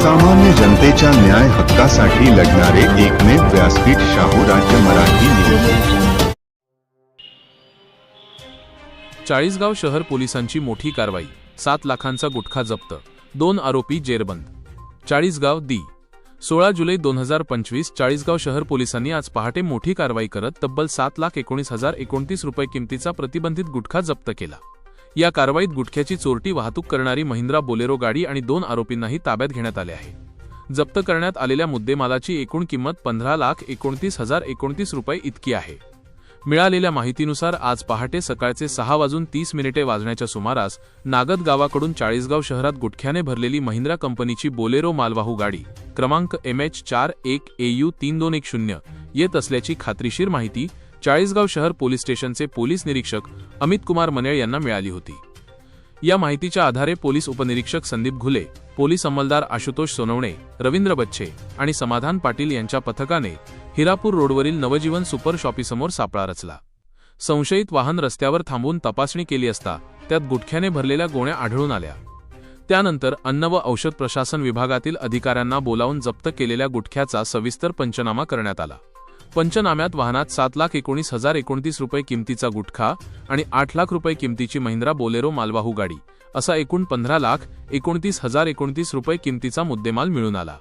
सामान्य जनतेच्या न्याय हक्कासाठी लढणारे एकमेव व्यासपीठ शाहू राज्य मराठी न्यूज। चाळीसगाव शहर पोलिसांची मोठी कारवाई, 7 लाखांचा गुटखा जप्त, 2 आरोपी जेरबंद। चाळीसगाव 16 जुलै 2025 चाळीसगाव शहर पोलिसांनी आज पहाटे मोठी कारवाई करत तब्बल 7,19,029 रुपये किमतीचा प्रतिबंधित गुटखा जप्त केला। या कारवाईत गुटख्याची चोरटी वाहतूक करणारी महिंद्रा बोलेरो गाडी आणि 2 आरोपींनाही ताब्यात घेण्यात आले आहे। जप्त करण्यात आलेल्या मुद्देमालाची एकूण किंमत 15,29,029 रुपये इतकी आहे। मिळालेल्या माहितीनुसार आज पहाटे सकाळचे 6:30 वाजण्याच्या सुमारास नागद गावाकडून चाळीसगाव शहरात गुटख्याने भरलेली महिंद्रा कंपनीची बोलेरो मालवाहू गाडी क्रमांक MH41AU3210 येत असल्याची खात्रीशीर माहिती चाळीसगाव शहर पोलीस स्टेशनचे पोलीस निरीक्षक अमित कुमार मनेळ यांना मिळाली होती। या माहितीच्या आधारे पोलीस उपनिरीक्षक संदीप घुले, पोलीस अंमलदार आशुतोष सोनवणे, रवींद्र बच्छे आणि समाधान पाटील यांच्या पथकाने हिरापूर रोडवरील नवजीवन सुपर शॉपीसमोर सापळा रचला। संशयित वाहन रस्त्यावर थांबवून तपासणी केली असता त्यात गुटख्याने भरलेल्या गोण्या आढळून आल्या। त्यानंतर अन्न व औषध प्रशासन विभागातील अधिकाऱ्यांना बोलावून जप्त केलेल्या गुटख्याचा सविस्तर पंचनामा करण्यात आला। पंचनाम्यात वाहनात 7,19,029 रुपये किमतीचा गुटखा आणि 8 लाख रुपये किमतीची महिंद्रा बोलेरो मालवाहू गाडी असा एकूण 15,29,029 रुपये किमतीचा मुद्देमाल मिळून आला।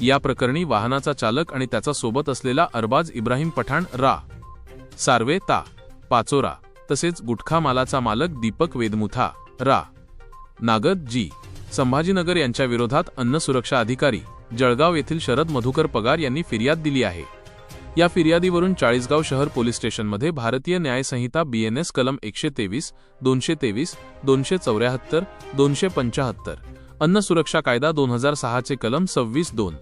या प्रकरणी वाहनाचा चालक आणि त्याचा सोबत असलेला अरबाज इब्राहिम पठाण रा सार्वे ता पाचोरा तसेच गुटखा मालाचा मालक दीपक वेदमुथा रा नागद जी संभाजीनगर यांच्या विरोधात अन्न सुरक्षा अधिकारी जळगाव येथील शरद मधुकर पगार यांनी फिर्याद दिली आहे। या फिर्यादीवरून चाळीसगाव शहर पोलीस स्टेशनमध्ये भारतीय न्याय संहिता BNS कलम 123, 223, 274, 275, अन्न सुरक्षा कायदा 2006 चे कलम 26(2),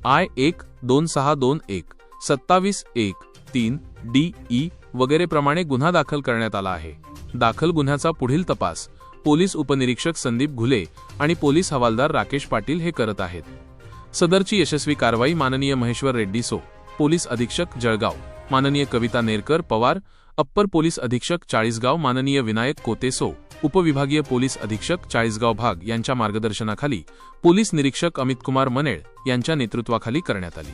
I1, 2621, 27(1), 3D, वगैरे प्रमाणे गुन्हा दाखल करण्यात आला आहे। दाखल गुन्ह्याचा पुढील तपास पोलीस उपनिरीक्षक संदीप घुले आणि पोलीस हवालदार राकेश पाटील हे करत आहेत। सदरची यशस्वी कारवाई माननीय महेश्वर रेड्डी सो, पोलीस अधीक्षक जळगाव, माननीय कविता नेरकर पवार, अप्पर पोलीस अधीक्षक चाळीसगाव, माननीय विनायक कोतेसो, उपविभागीय पोलीस अधीक्षक चाळीसगाव भाग यांच्या मार्गदर्शनाखाली पोलीस निरीक्षक अमित कुमार मनेळ यांच्या नेतृत्वाखाली करण्यात आली।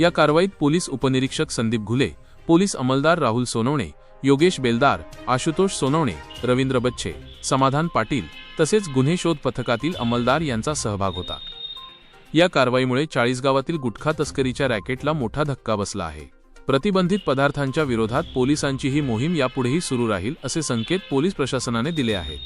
या कारवाईत पोलीस उपनिरीक्षक संदीप घुले, पोलीस अंमलदार राहुल सोनवणे, योगेश बेलदार, आशुतोष सोनवणे, रवींद्र बच्छे, समाधान पाटील तसेच गुन्हे शोध पथकातील अंमलदार यांचा सहभाग होता। या कारवाईमुळे चाळीसगावातील गुटखा तस्करीच्या रॅकेटला मोठा धक्का बसला आहे। प्रतिबंधित पदार्थांच्या विरोधात पोलिसांची ही मोहीम यापुढेही सुरू राहील असे संकेत पोलीस प्रशासनाने दिले आहेत।